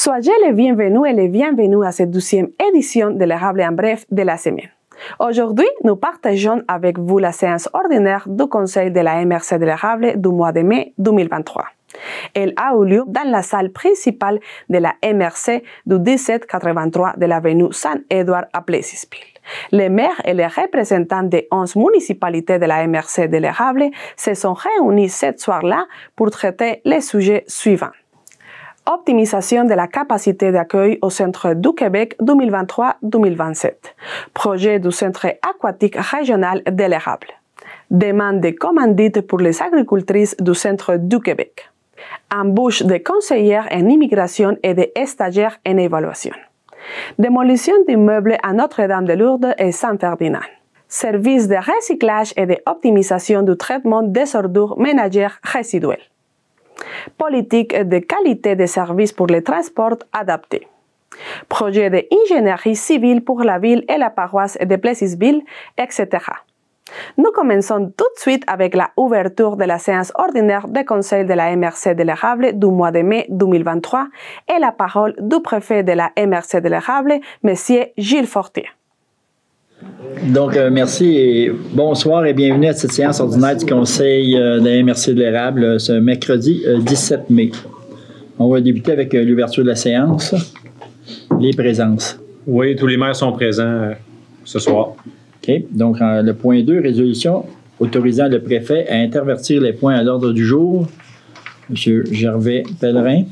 Soyez les bienvenus et les bienvenues à cette 12e édition de l'érable en bref de la semaine. Aujourd'hui, nous partageons avec vous la séance ordinaire du Conseil de la MRC de l'érable du mois de mai 2023. Elle a eu lieu dans la salle principale de la MRC du 1783 de l'avenue Saint-Édouard à Plessis-Ville. Les maires et les représentants des 11 municipalités de la MRC de l'érable se sont réunis ce soir-là pour traiter les sujets suivants. Optimisation de la capacité d'accueil au Centre du Québec 2023-2027. Projet du Centre aquatique régional de l'érable. Demande de commandite pour les agricultrices du Centre du Québec. Embauche de conseillères en immigration et de stagiaires en évaluation. Démolition d'immeubles à Notre-Dame-de-Lourdes et Saint-Ferdinand. Service de recyclage et d'optimisation du traitement des ordures ménagères résiduelles. Politique de qualité de services pour les transports adaptés. Projet d'ingénierie civile pour la ville et la paroisse de Plessis-Ville, etc. Nous commençons tout de suite avec la ouverture de la séance ordinaire du Conseil de la MRC de l'érable du mois de mai 2023 et la parole du préfet de la MRC de l'érable, M. Gilles Fortier. Donc, merci et bonsoir et bienvenue à cette séance ordinaire du Conseil de la MRC de l'érable ce mercredi 17 mai. On va débuter avec l'ouverture de la séance. Les présences. Oui, tous les maires sont présents ce soir. OK. Donc, le point 2, résolution autorisant le préfet à intervertir les points à l'ordre du jour. M. Gervais Pellerin.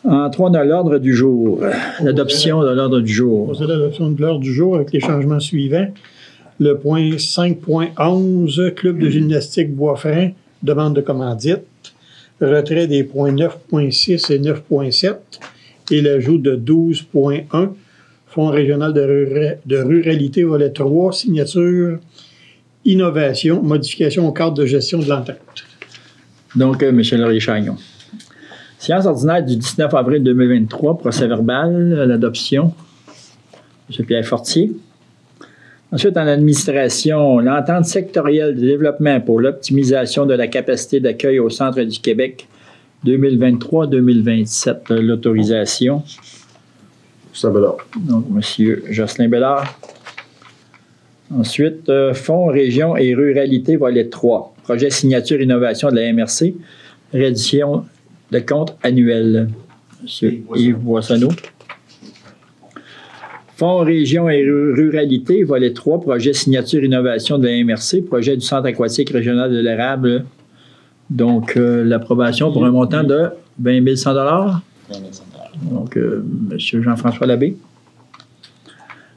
En 3, on a l'ordre du jour. L'adoption de l'ordre du jour. C'est l'adoption de l'ordre du jour avec les changements suivants. Le point 5.11, Club de gymnastique Boisfranc, demande de commandite. Retrait des points 9.6 et 9.7 et l'ajout de 12.1, Fonds régional de ruralité, volet 3, signature, innovation, modification au cadre de gestion de l'entente. Donc, M. Laurier-Chagnon. Séance ordinaire du 19 avril 2023, procès verbal, l'adoption. M. Pierre Fortier. Ensuite, en administration, l'entente sectorielle de développement pour l'optimisation de la capacité d'accueil au Centre du Québec 2023-2027, l'autorisation. Bellard. Donc, M. Jocelyn Bellard. Ensuite, Fonds, Région et Ruralité, volet 3. Projet signature innovation de la MRC. Reddition de compte annuel. M. Yves Boissonneau. Fonds, Région et Ruralité, volet 3. Projet signature innovation de la MRC. Projet du Centre aquatique régional de l'érable. Donc, l'approbation pour un montant de 20 100 $. 20 100 $. Donc, M. Jean-François Labbé.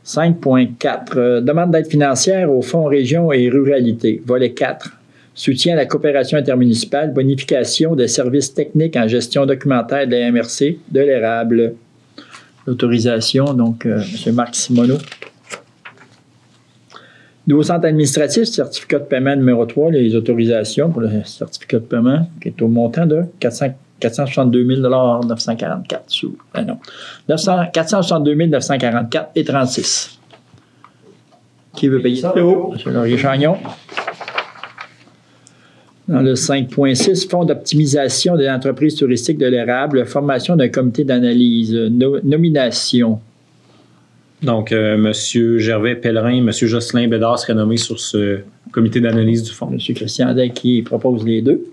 5.4. Demande d'aide financière au Fonds Région et Ruralité. Volet 4. Soutien à la coopération intermunicipale, bonification des services techniques en gestion documentaire de la MRC de l'érable. L'autorisation, donc, M. Marc Simoneau. Nouveau centre administratif, certificat de paiement numéro 3, les autorisations pour le certificat de paiement, qui est au montant de 462 944 sous. Non. 462 944 et 36. Qui veut payer ça? M. Laurier-Chagnon. Dans le 5.6, Fonds d'optimisation des entreprises touristiques de l'érable, formation d'un comité d'analyse, nomination. Donc, M. Gervais Pellerin, M. Jocelyn Bédard seraient nommés sur ce comité d'analyse du fonds. M. Christian Day qui propose les deux.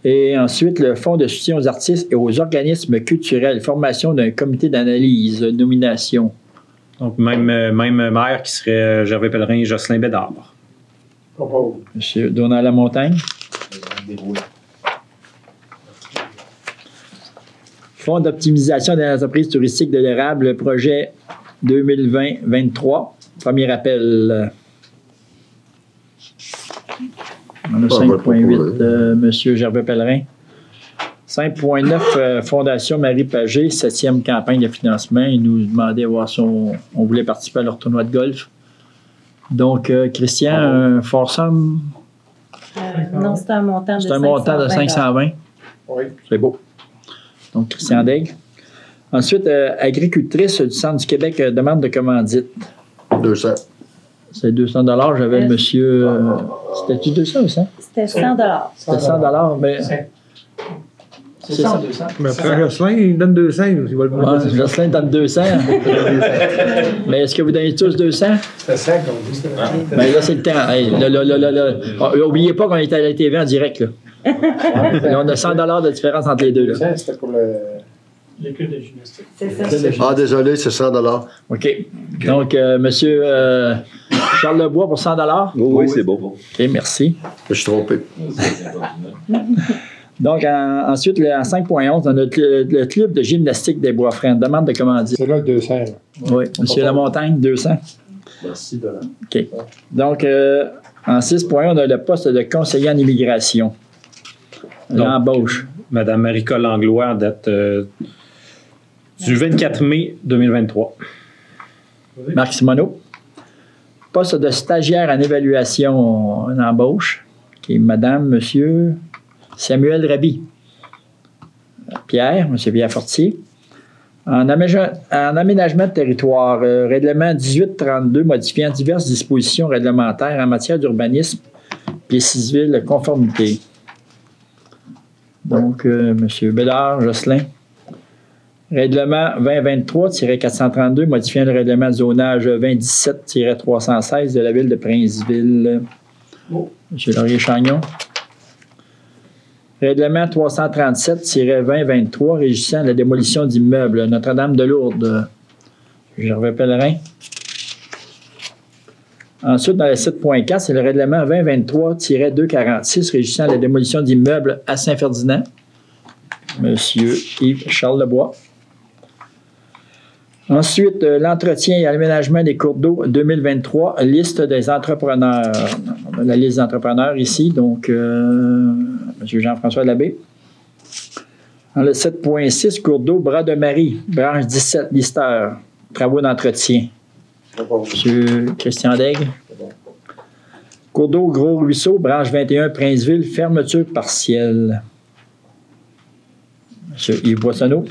Et ensuite, le Fonds de soutien aux artistes et aux organismes culturels, formation d'un comité d'analyse, nomination. Donc, même maire qui serait Gervais Pellerin et Jocelyn Bédard. M. Donald Lamontagne. Fonds d'optimisation des entreprises touristiques de l'érable, projet 2020-23. Premier appel. On a 5.8, M. Gervais Pellerin. 5.9, Fondation Marie Pagé, 7e campagne de financement. Il nous demandait à voir si on voulait participer à leur tournoi de golf. Donc, Christian, Forsum. Non, c'est un montant de 520. C'est un montant de 520. Oui. C'est beau. Donc, Christian Daigle. Ensuite, agricultrice du Centre du Québec, demande de commandite. 200. C'est 200 $. J'avais le monsieur. C'était-tu 200 ou 100? C'était 100 $. C'était 100 $, mais. C'est ça. Mais après Jocelyn, il donne 200. Il va le Ouais, Jocelyn donne 200. Mais est-ce que vous donnez tous 200? C'est ça qu'on dit. Ben là, c'est le temps. Hey, là. N'oubliez pas qu'on est à la TV en direct. Là. Là, on a 100 $ de différence entre les deux. Là. C'était pour les clubs de gymnastique. C'est ça. Ah, désolé, c'est 100 $. OK. Donc, monsieur Charles Lebois pour 100 $. Oui, c'est bon. OK, merci. Je suis trompé. Donc, ensuite, en 5.11, on a le club de gymnastique des Bois-Francs. Demande de commandite. C'est là le 200. Là. Oui, monsieur Lamontagne, 200. Merci, Dolan. OK. Donc, en 6.1, on a le poste de conseiller en immigration. L'embauche. Madame Marika Langlois, date du 24 mai 2023. Marc Simoneau. Poste de stagiaire en évaluation en embauche, qui est Madame, Monsieur Samuel Raby. Pierre, Monsieur Pierre Fortier. En aménagement de territoire, règlement 1832 modifiant diverses dispositions réglementaires en matière d'urbanisme, pied civil, conformité. Donc, Monsieur Bédard, Jocelyn. Règlement 2023-432 modifiant le règlement de zonage 2017-316 de la ville de Princeville. Monsieur Laurier-Chagnon. Règlement 337-2023 régissant la démolition d'immeubles. Notre-Dame-de-Lourdes. Gervais Pellerin. Ensuite, dans le 7.4, c'est le règlement 2023-246 régissant la démolition d'immeubles à Saint-Ferdinand. Monsieur Yves-Charles Lebois. Ensuite, l'entretien et l'aménagement des cours d'eau 2023, liste des entrepreneurs. On a la liste des entrepreneurs ici, donc M. Jean-François Labbé. Dans le 7.6, cours d'eau Bras de Marie, branche 17, listeur, travaux d'entretien. M. Christian Daigle. Cours d'eau Gros Ruisseau, branche 21, Princeville, fermeture partielle. M. Yves Boissonneau.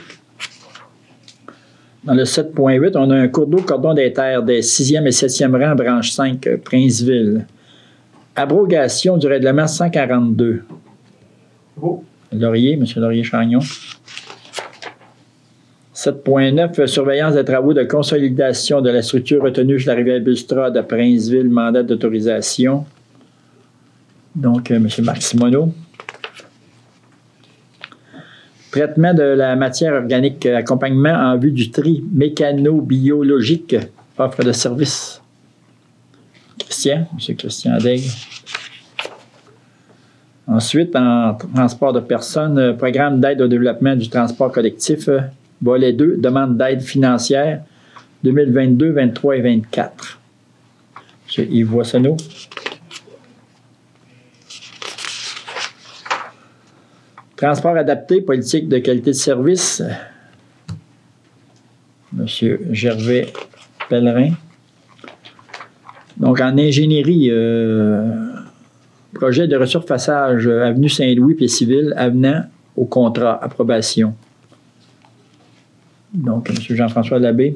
Dans le 7.8, on a un cours d'eau cordon des terres des 6e et 7e rangs, branche 5, Princeville. Abrogation du règlement 142. Laurier, M. Laurier-Chagnon. 7.9, surveillance des travaux de consolidation de la structure retenue sur la rivière Bulstrode de Princeville, mandat d'autorisation. Donc, M. Marc Simoneau. Traitement de la matière organique, accompagnement en vue du tri mécano-biologique, offre de service. Christian, M. Christian Daigle. Ensuite, en transport de personnes, programme d'aide au développement du transport collectif, volet 2, demande d'aide financière 2022, 23 et 24. M. Yves Boissonneau. Transport adapté, politique de qualité de service. M. Gervais Pellerin. Donc, en ingénierie, projet de resurfaçage, avenue Saint-Louis, pied civil, avenant au contrat, approbation. Donc, M. Jean-François Labbé.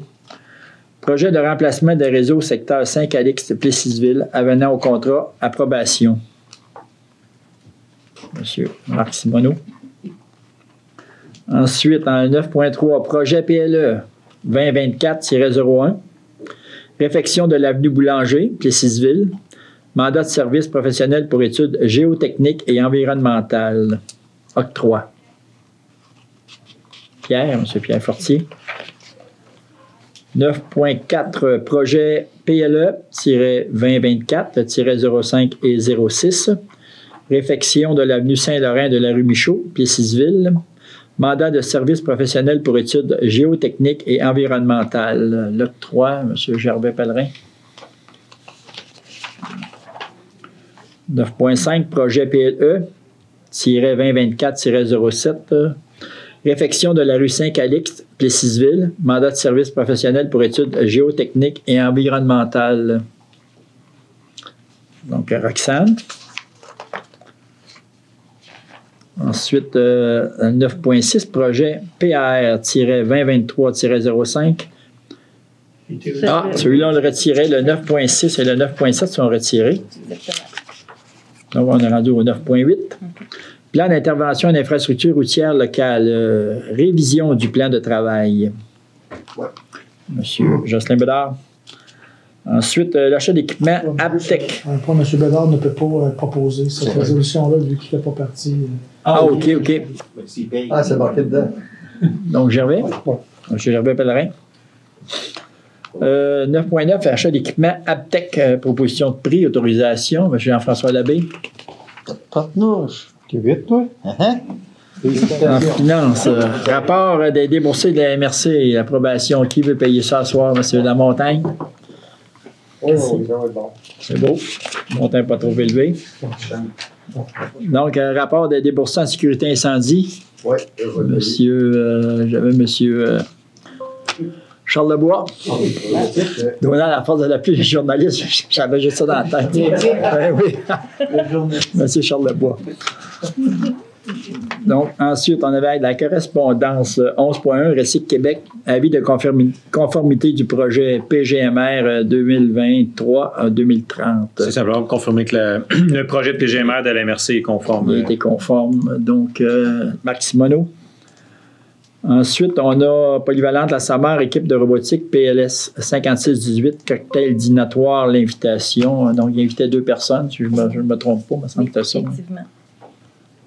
Projet de remplacement des réseaux secteur Saint-Calixte, Plessisville, avenant au contrat, approbation. M. Marc Simoneau. Ensuite, en 9.3, projet PLE 2024-01, réfection de l'avenue Boulanger, Plessisville, mandat de service professionnel pour études géotechniques et environnementales, octroi. Pierre, M. Pierre Fortier. 9.4, projet PLE-2024-05 et 06, réfection de l'avenue Saint-Laurent de la rue Michaud, Plessisville, mandat de service professionnel pour études géotechniques et environnementales, l'octroi, M. Gervais Pellerin. 9.5, projet PLE-2024-07, réfection de la rue Saint-Calixte, Plessisville, mandat de service professionnel pour études géotechniques et environnementales. Donc, Roxane. Ensuite, 9.6, projet PAR-2023-05. Ah, celui-là, on le retirait. Le 9.6 et le 9.7 sont retirés. Donc, on est rendu au 9.8. Plan d'intervention d'infrastructures routières locales. Révision du plan de travail. Ouais. Monsieur Jocelyn Bédard. Ensuite, l'achat d'équipements Aptec. Pas M. Bédard ne peut pas proposer cette résolution-là, vu qu'il ne fait pas partie. Ah, OK. Ah, c'est marqué dedans. Donc, Gervais. Ouais. Monsieur Gervais Pellerin. 9.9, achat d'équipements Aptec. Proposition de prix, autorisation. Monsieur Jean-François Labbé. Patenouche. T'es vite, toi? En finance, rapport des déboursés de la MRC, approbation. Qui veut payer ça ce soir, M. Lamontagne? Oui, ça va être bon. C'est beau. Montant pas trop élevé. Donc, rapport des déboursés en sécurité incendie. Oui. J'avais monsieur Charles Lebois. Donnant la force de la pluie, les journalistes, j'avais juste ça dans la tête. Oui. Monsieur Charles Lebois. Donc, ensuite, on avait la correspondance 11.1, Recyc Québec, avis de conformité du projet PGMR 2023-2030. C'est simplement confirmer que le projet de PGMR de la MRC est conforme. Il était conforme. Donc, Marc Simoneau. Ensuite, on a Polyvalente La Samar, équipe de robotique PLS 5618, cocktail dînatoire, l'invitation. Donc, il invitait 2 personnes, si je ne me trompe pas, il me semble que c'était ça. Effectivement.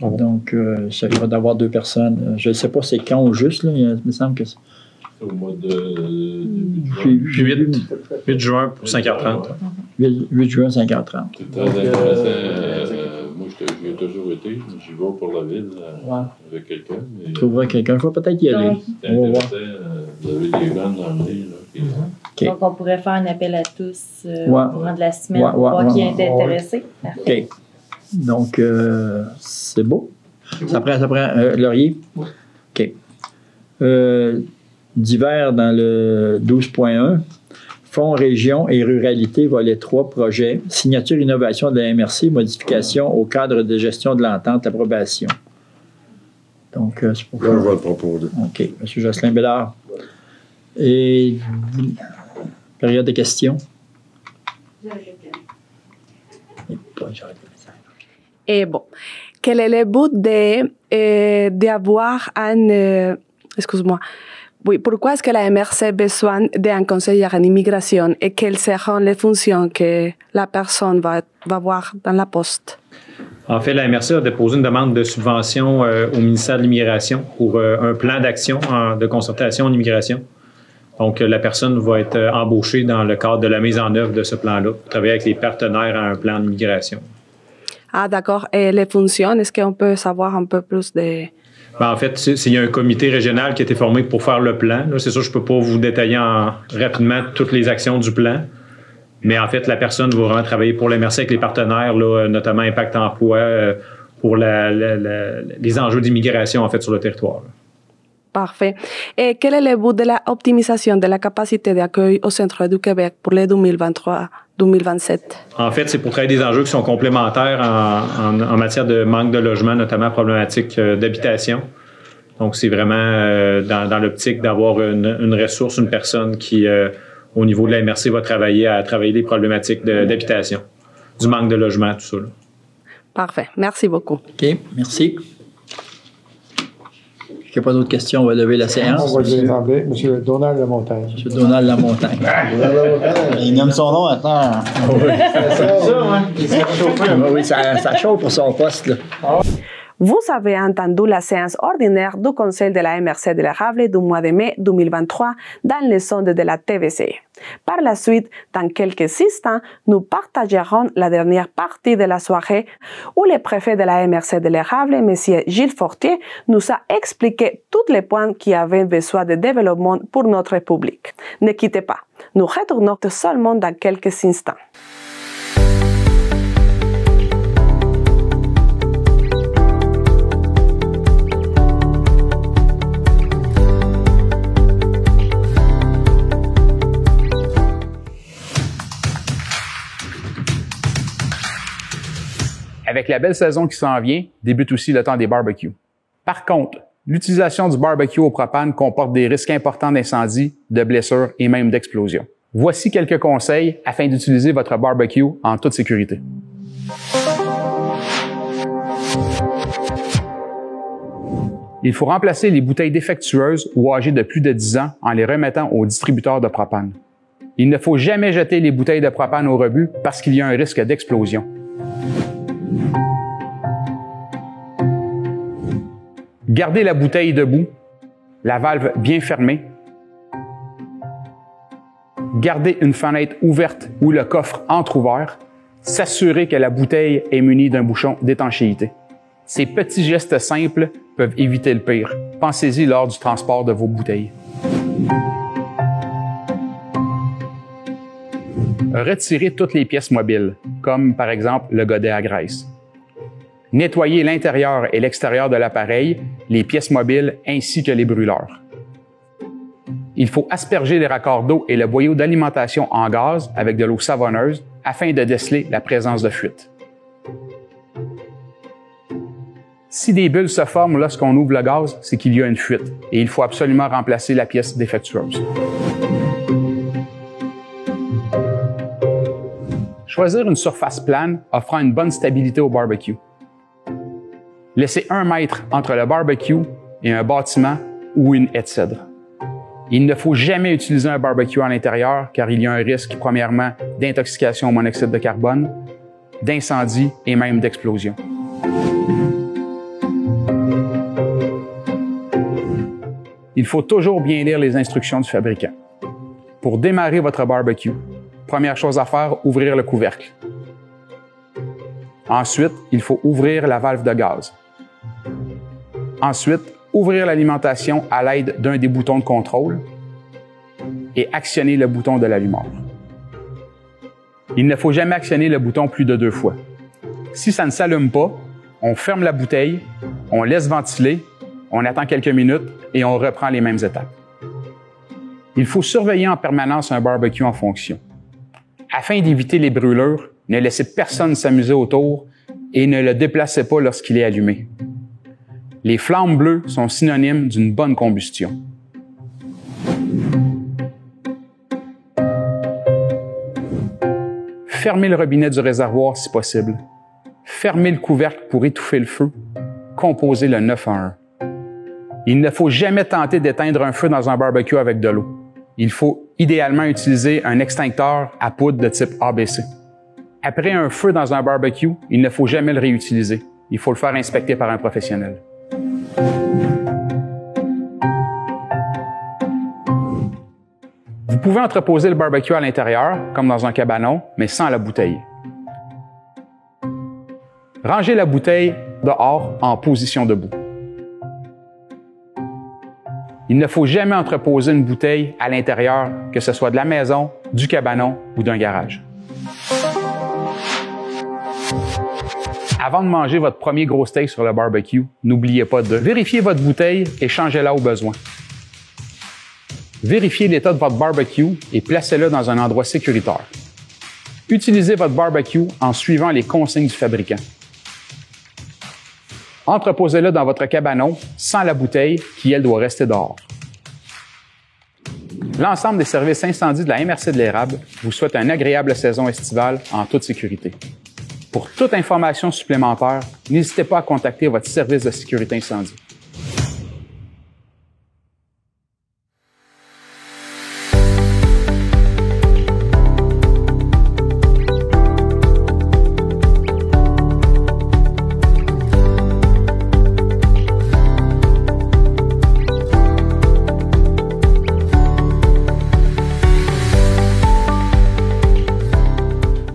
Donc, ça va d'avoir 2 personnes. Je ne sais pas c'est quand au juste, là, il me semble que c'est. Au mois de 8 juin pour 5h30. 8 juin, 5h30. C'est très intéressant. Moi, j'y ai toujours été. J'y vais pour la ville avec quelqu'un. On trouvera quelqu'un. Il faut peut-être y aller. C'est On va voir. intéressant. Vous avez des jeunes dans le nez. Okay. Donc, on pourrait faire un appel à tous au courant de la semaine Ouais, pour voir qui est ouais. intéressé. Parfait. OK. Donc, c'est beau. Ça prend Laurier? OK. Divers dans le 12.1. Fonds région et ruralité, volet 3, projet. Signature innovation de la MRC, modification au cadre de gestion de l'entente, approbation. Donc, c'est pour Là, je vais le proposer. OK. M. Jocelyn Bédard. Et période de questions. Et bon, quel est le but d'avoir un... excuse-moi. Oui, pourquoi est-ce que la MRC a besoin d'un conseiller en immigration et quelles seront les fonctions que la personne va avoir dans la poste? En fait, la MRC a déposé une demande de subvention au ministère de l'Immigration pour un plan d'action de concertation en immigration. Donc, la personne va être embauchée dans le cadre de la mise en œuvre de ce plan-là pour travailler avec les partenaires à un plan d'immigration. Ah, d'accord. Et les fonctions, est-ce qu'on peut savoir un peu plus de... Ben, en fait, il y a un comité régional qui a été formé pour faire le plan. Là, c'est sûr, je ne peux pas vous détailler rapidement toutes les actions du plan. Mais en fait, la personne va vraiment travailler pour la MRC avec les partenaires, là, notamment Impact Emploi, pour les enjeux d'immigration en fait, sur le territoire. Là. Parfait. Et quel est le but de l'optimisation de la capacité d'accueil au Centre du Québec pour les 2023-2027? En fait, c'est pour travailler des enjeux qui sont complémentaires en matière de manque de logement, notamment problématique d'habitation. Donc, c'est vraiment dans l'optique d'avoir une ressource, une personne qui, au niveau de la MRC, va travailler les problématiques d'habitation, du manque de logement, tout ça. Là. Parfait. Merci beaucoup. OK, merci. Il n'y a pas d'autres questions, on va lever la séance. On va les enlever. M. Donald Lamontagne. M. Donald Lamontagne. Il nomme son nom maintenant. Oui, ça chauffe pour son poste. Là. Vous avez entendu la séance ordinaire du Conseil de la MRC de l'Érable du mois de mai 2023 dans les ondes de la TVC. Par la suite, dans quelques instants, nous partagerons la dernière partie de la soirée où le préfet de la MRC de l'Érable, M. Gilles Fortier, nous a expliqué tous les points qui avaient besoin de développement pour notre public. Ne quittez pas, nous retournons seulement dans quelques instants. Avec la belle saison qui s'en vient, débute aussi le temps des barbecues. Par contre, l'utilisation du barbecue au propane comporte des risques importants d'incendie, de blessures et même d'explosion. Voici quelques conseils afin d'utiliser votre barbecue en toute sécurité. Il faut remplacer les bouteilles défectueuses ou âgées de plus de 10 ans en les remettant au distributeur de propane. Il ne faut jamais jeter les bouteilles de propane au rebut parce qu'il y a un risque d'explosion. Gardez la bouteille debout, la valve bien fermée. Gardez une fenêtre ouverte ou le coffre entrouvert. S'assurer que la bouteille est munie d'un bouchon d'étanchéité. Ces petits gestes simples peuvent éviter le pire. Pensez-y lors du transport de vos bouteilles. Retirez toutes les pièces mobiles, comme par exemple le godet à graisse. Nettoyez l'intérieur et l'extérieur de l'appareil, les pièces mobiles ainsi que les brûleurs. Il faut asperger les raccords d'eau et le boyau d'alimentation en gaz avec de l'eau savonneuse afin de déceler la présence de fuite. Si des bulles se forment lorsqu'on ouvre le gaz, c'est qu'il y a une fuite et il faut absolument remplacer la pièce défectueuse. Choisir une surface plane offrant une bonne stabilité au barbecue. Laissez 1 mètre entre le barbecue et un bâtiment ou une haie de cèdre. Il ne faut jamais utiliser un barbecue à l'intérieur car il y a un risque, premièrement, d'intoxication au monoxyde de carbone, d'incendie et même d'explosion. Il faut toujours bien lire les instructions du fabricant. Pour démarrer votre barbecue, première chose à faire, ouvrir le couvercle. Ensuite, il faut ouvrir la valve de gaz. Ensuite, ouvrir l'alimentation à l'aide d'un des boutons de contrôle et actionner le bouton de l'allumeur. Il ne faut jamais actionner le bouton plus de 2 fois. Si ça ne s'allume pas, on ferme la bouteille, on laisse ventiler, on attend quelques minutes et on reprend les mêmes étapes. Il faut surveiller en permanence un barbecue en fonction. Afin d'éviter les brûlures, ne laissez personne s'amuser autour et ne le déplacez pas lorsqu'il est allumé. Les flammes bleues sont synonymes d'une bonne combustion. Fermez le robinet du réservoir si possible. Fermez le couvercle pour étouffer le feu. Composez le 911. Il ne faut jamais tenter d'éteindre un feu dans un barbecue avec de l'eau. Il faut idéalement utiliser un extincteur à poudre de type ABC. Après un feu dans un barbecue, il ne faut jamais le réutiliser. Il faut le faire inspecter par un professionnel. Vous pouvez entreposer le barbecue à l'intérieur, comme dans un cabanon, mais sans la bouteille. Rangez la bouteille dehors en position debout. Il ne faut jamais entreposer une bouteille à l'intérieur, que ce soit de la maison, du cabanon ou d'un garage. Avant de manger votre premier gros steak sur le barbecue, n'oubliez pas de vérifier votre bouteille et changez-la au besoin. Vérifiez l'état de votre barbecue et placez-le dans un endroit sécuritaire. Utilisez votre barbecue en suivant les consignes du fabricant. Entreposez-le dans votre cabanon sans la bouteille qui, elle, doit rester dehors. L'ensemble des services incendies de la MRC de l'Érable vous souhaite une agréable saison estivale en toute sécurité. Pour toute information supplémentaire, n'hésitez pas à contacter votre service de sécurité incendie.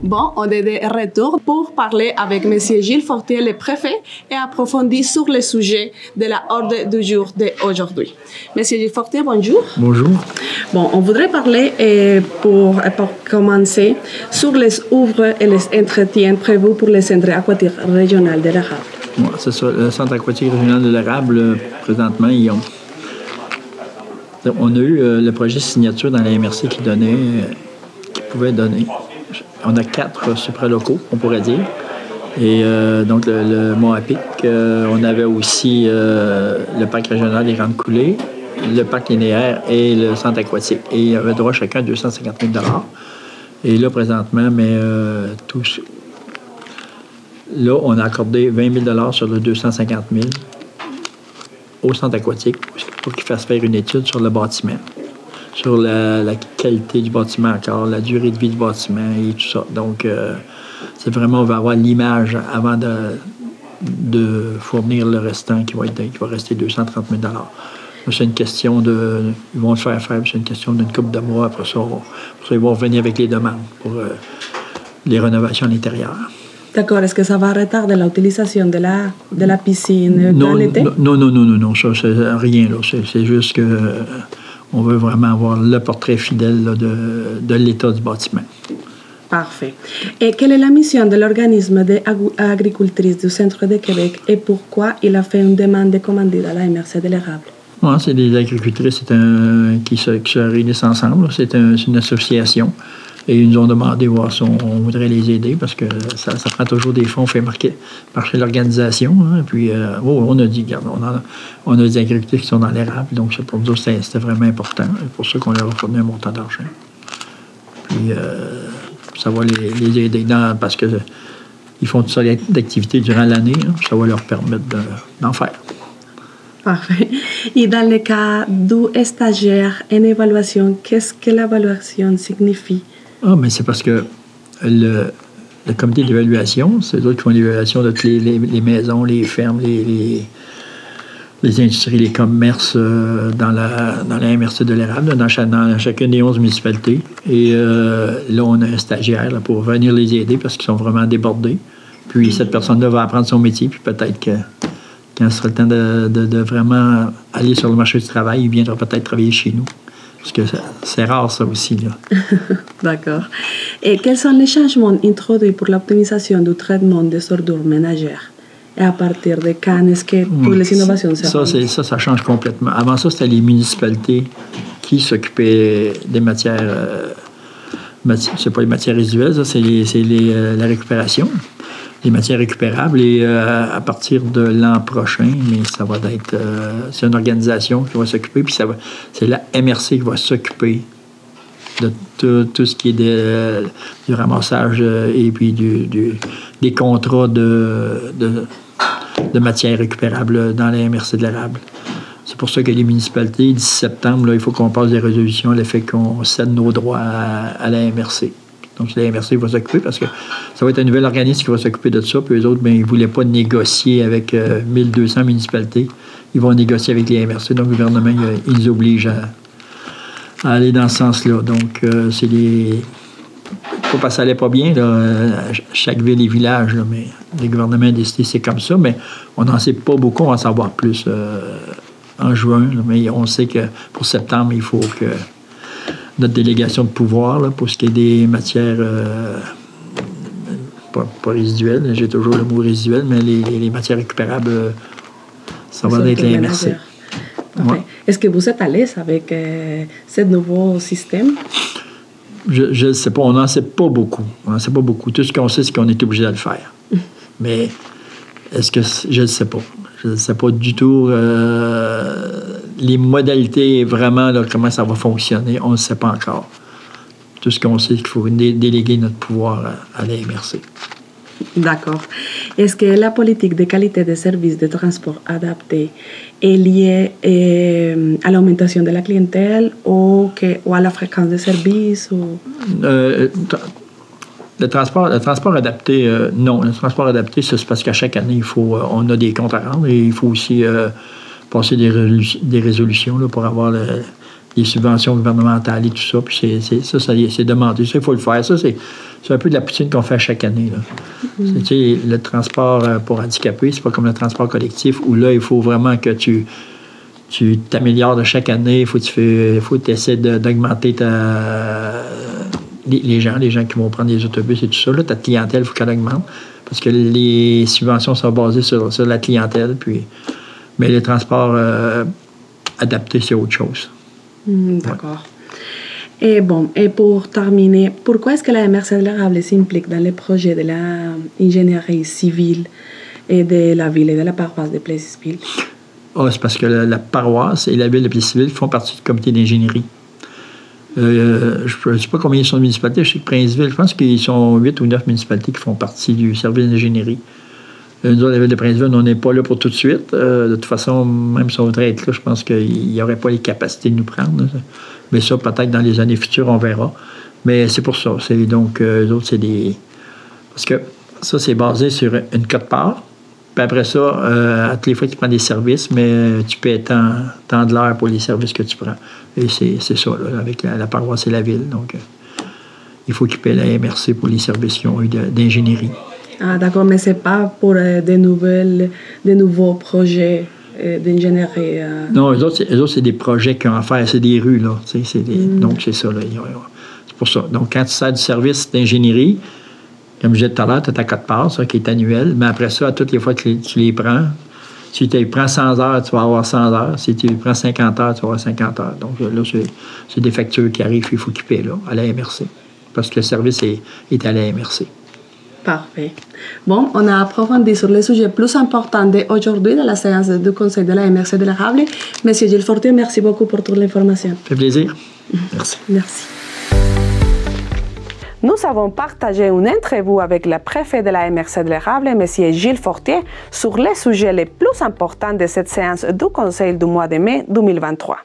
Bon, on est de retour pour parler avec M. Gilles Fortier, le préfet, et approfondir sur le sujet de l'ordre du jour d'aujourd'hui. M. Gilles Fortier, bonjour. Bonjour. Bon, on voudrait parler, pour commencer, sur les œuvres et les entretiens prévus pour le centre aquatique régional de l'Érable. Ouais, c'est ça, le centre aquatique régional de l'Érable, présentement, on a eu le projet signature dans la MRC qui pouvait donner. On a 4 supralocaux, on pourrait dire. Et donc, le Mont-à-Pic, on avait aussi le parc régional des Grandes Coulées, le parc linéaire et le centre aquatique. Et il y avait droit chacun à 250 000 $. Et là, présentement, là, on a accordé 20 000 $ sur le 250 000. au centre aquatique pour qu'ils fassent faire une étude sur le bâtiment, sur la qualité du bâtiment encore, la durée de vie du bâtiment et tout ça. Donc, c'est vraiment, on va avoir l'image avant de fournir le restant qui va rester 230 000 $. C'est une question de... Ils vont le faire, c'est une question d'une couple de mois. Après ça, ils vont revenir avec les demandes pour les rénovations à l'intérieur. D'accord. Est-ce que ça va retarder l'utilisation de la piscine dans l'été? Non, ça, c'est rien. C'est juste que on veut vraiment avoir le portrait fidèle là, de l'état du bâtiment. Parfait. Et quelle est la mission de l'organisme des agricultrices du centre de Québec et pourquoi il a fait une demande de commandite à la MRC de l'érable? Ouais, c'est des agricultrices qui se réunissent ensemble. C'est une association. Et ils nous ont demandé voir si on voudrait les aider parce que ça prend toujours des fonds fait marcher l'organisation. Hein. Puis, on a dit, regarde, on a des agriculteurs qui sont dans l'érable. Donc, pour nous, c'était vraiment important. C'est pour ça qu'on leur a fourni un montant d'argent. Puis, ça va les aider parce qu'ils font toutes sortes d'activités durant l'année. Hein. Ça va leur permettre d'en faire. Parfait. Et dans le cas du stagiaire en évaluation, qu'est-ce que l'évaluation signifie? Ah, mais c'est parce que le comité d'évaluation, c'est eux qui font l'évaluation de toutes les maisons, les fermes, les industries, les commerces dans la MRC de l'érable, dans chacune des 11 municipalités. Et là, on a un stagiaire là, pour venir les aider parce qu'ils sont vraiment débordés. Puis cette personne-là va apprendre son métier, puis peut-être que quand ce sera le temps de vraiment aller sur le marché du travail, il viendra peut-être travailler chez nous. Parce que c'est rare, ça aussi. Là. D'accord. Et quels sont les changements introduits pour l'optimisation du traitement des ordures ménagères? Et à partir de quand est-ce que toutes les innovations ça change complètement. Avant ça, c'était les municipalités qui s'occupaient des matières... c'est pas les matières résiduelles, ça, c'est la récupération. Les matières récupérables et à partir de l'an prochain, mais ça va être... c'est une organisation qui va s'occuper, puis c'est la MRC qui va s'occuper de tout ce qui est du ramassage et puis des contrats de matières récupérables dans la MRC de l'érable. C'est pour ça que les municipalités, d'ici septembre, là, il faut qu'on passe des résolutions à l'effet qu'on cède nos droits à la MRC. Donc, la MRC va s'occuper parce que ça va être un nouvel organisme qui va s'occuper de ça. Puis eux autres, ils ne voulaient pas négocier avec 1200 municipalités. Ils vont négocier avec les MRC. Donc, le gouvernement, il les oblige à aller dans ce sens-là. Donc, c'est des... Pas parce que ça n'allait pas bien, là, chaque ville et village, là, mais le gouvernement a décidé c'est comme ça. Mais on n'en sait pas beaucoup. On va en savoir plus en juin. Là, mais on sait que pour septembre, il faut que... notre délégation de pouvoir, là, pour ce qui est des matières pas résiduelles, j'ai toujours le mot résiduel, mais les matières récupérables, ça va être la MRC. Ouais. Est-ce que vous êtes à l'aise avec ce nouveau système? Je ne sais pas, on n'en sait pas beaucoup. On n'en sait pas beaucoup. Tout ce qu'on sait, c'est qu'on est obligé de le faire. Mais est-ce que... Je ne sais pas. Je ne sais pas du tout les modalités, vraiment, là, comment ça va fonctionner. On ne sait pas encore. Tout ce qu'on sait, c'est qu'il faut déléguer notre pouvoir à la MRC. D'accord. Est-ce que la politique de qualité des services de transport adaptés est liée à l'augmentation de la clientèle ou à la fréquence de services? Le transport adapté, non. Le transport adapté, c'est parce qu'à chaque année, on a des comptes à rendre et il faut aussi passer des résolutions là, pour avoir les subventions gouvernementales et tout ça. Puis c'est demandé. Ça, il faut le faire. Ça, c'est un peu de la poutine qu'on fait chaque année. Là. Le transport pour handicapés, c'est pas comme le transport collectif où là, il faut vraiment que tu t'améliores de chaque année. Il faut que tu essaies d'augmenter les gens qui vont prendre des autobus et tout ça. Là, ta clientèle, il faut qu'elle augmente parce que les subventions sont basées sur la clientèle. Mais le transport adapté, c'est autre chose. D'accord. Et pour terminer, pourquoi est-ce que la MRC de l'érable s'implique dans les projets de l'ingénierie civile et de la ville et de la paroisse de Plessisville? C'est parce que la paroisse et la ville de Plessisville font partie du comité d'ingénierie. Je ne sais pas combien ils sont de municipalités. Je sais que Princeville, je pense qu'ils sont 8 ou 9 municipalités qui font partie du service d'ingénierie. Nous autres, la Ville de Princeville, on n'est pas là pour tout de suite. De toute façon, même si on voudrait être là, je pense qu'il n'y aurait pas les capacités de nous prendre. Là. Mais ça, peut-être dans les années futures, on verra. Mais c'est pour ça. Donc, eux autres, c'est des... Parce que ça, c'est basé sur une cote-part. Puis après ça, à toutes les fois que tu prends des services, mais tu paies tant de l'heure pour les services que tu prends. Et c'est ça, là, avec la paroisse et la ville. Donc, il faut qu'ils paient la MRC pour les services qu'ils ont eu d'ingénierie. Ah, d'accord, mais ce n'est pas pour des nouveaux projets d'ingénierie. Non, eux autres, c'est des projets qu'ils ont à faire. C'est des rues, là. Donc, c'est ça, là. C'est pour ça. Donc, quand tu sers du service d'ingénierie, comme je disais tout à l'heure, tu as ta cote-part, ça, qui est annuelle. Mais après ça, à toutes les fois que tu les prends, si tu prends 100 heures, tu vas avoir 100 heures. Si tu prends 50 heures, tu vas avoir 50 heures. Donc là, c'est des factures qui arrivent, il faut qu'ils paient là, à la MRC. Parce que le service est à la MRC. Parfait. Bon, on a approfondi sur les sujets plus importants d'aujourd'hui de la séance du Conseil de la MRC de l'Érable. Monsieur Gilles Fortier, merci beaucoup pour toute l'information. Ça fait plaisir. Merci. Merci. Nous avons partagé une interview avec le préfet de la MRC de l'Érable, M. Gilles Fortier, sur les sujets les plus importants de cette séance du Conseil du mois de mai 2023.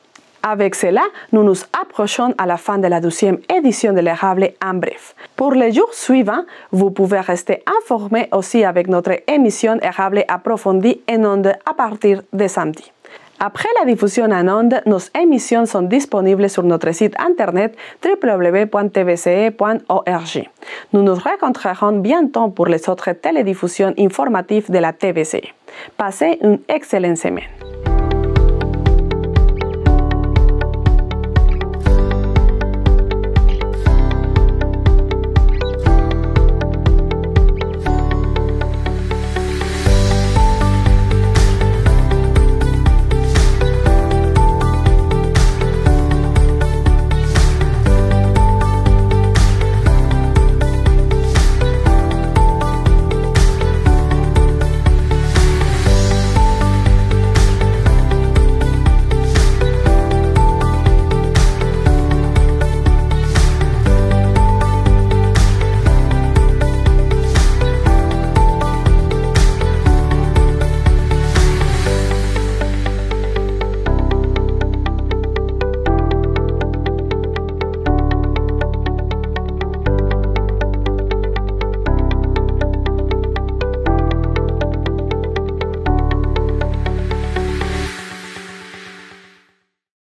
Avec cela, nous nous approchons à la fin de la 12e édition de l'Érable en bref. Pour les jours suivants, vous pouvez rester informés aussi avec notre émission Érable approfondie en ondes à partir de samedi. Après la diffusion en ondes, nos émissions sont disponibles sur notre site internet www.tvce.org. Nous nous rencontrerons bientôt pour les autres télédiffusions informatives de la TVC. Passez une excellente semaine.